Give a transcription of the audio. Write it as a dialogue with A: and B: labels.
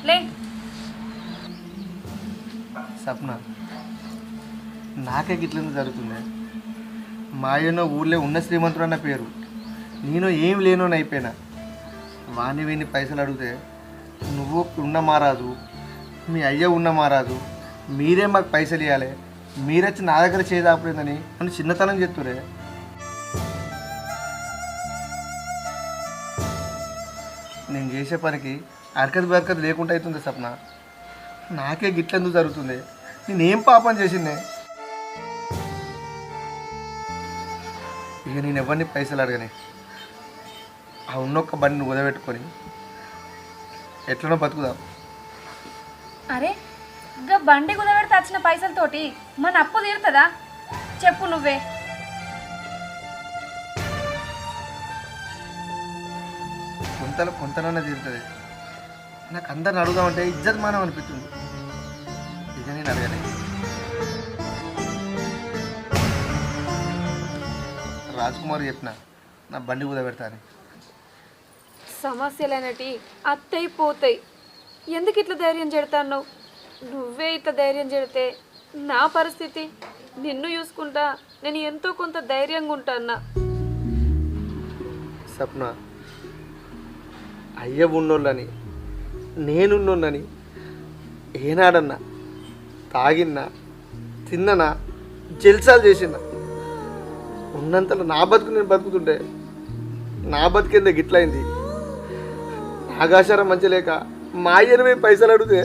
A: లే.
B: సప్న నాకే గిట్ల జరుగుతుంది. మా అయ్యనో ఊళ్ళో ఉన్న శ్రీమంతుడు అన్న పేరు, నేను ఏం లేనోని అయిపోయినా. వాణి వీని పైసలు అడిగితే నువ్వు ఉన్న మారాదు, మీ అయ్య ఉన్న మారాదు, మీరే మాకు పైసలు ఇవ్వాలి, మీరొచ్చి నా దగ్గర చేదాపలేదని అని చిన్నతనం చెప్తురే. నేను చేసే పనికి అరకది బరకది లేకుండా అవుతుంది సప్న. నాకే గిట్లెందుకు జరుగుతుంది? నేనేం పాపం చేసిందే? ఇక నేను ఎవరిని పైసలు అడగనే. ఆ ఉన్నొక్క బండిని ఉదబెట్టుకొని ఎట్లనో బతుకుదాం.
A: అరే ఇంకా బండి కుదబెడితే వచ్చిన పైసలతోటి మన అప్పు తీరుతుందా చెప్పు నువ్వే.
B: కొంతనన్నా తీరుతుంది. నాకు అందరిని అడుగుదామంటే ఇజ్జత్ మానం అనిపిస్తుంది. ఇక నేను అడగలే. రాజ్కుమార్ చెప్పిన నా బండి కుదబెడతా అని.
C: సమస్యలనేటి అత్తయి పోతాయి, ఎందుకు ఇట్లా ధైర్యం చెడతావు? నువ్వే ఇట్లా ధైర్యం చెడితే నా పరిస్థితి, నిన్ను చూసుకుంటా నేను ఎంతో కొంత ధైర్యంగా ఉంటాన్నా.
B: సప్న, అయ్య ఉన్నోళ్ళని నేనున్నోళ్ళని ఏనాడన్నా తాగిన్నా తిన్ననా జల్సాలు చేసినా ఉన్నంతలో నా బతుకు నేను బతుకుతుంటే నా బతికేందే గిట్లయింది. ఆకాశారం మంచి లేక మా అయ్యని పైసలు అడిగితే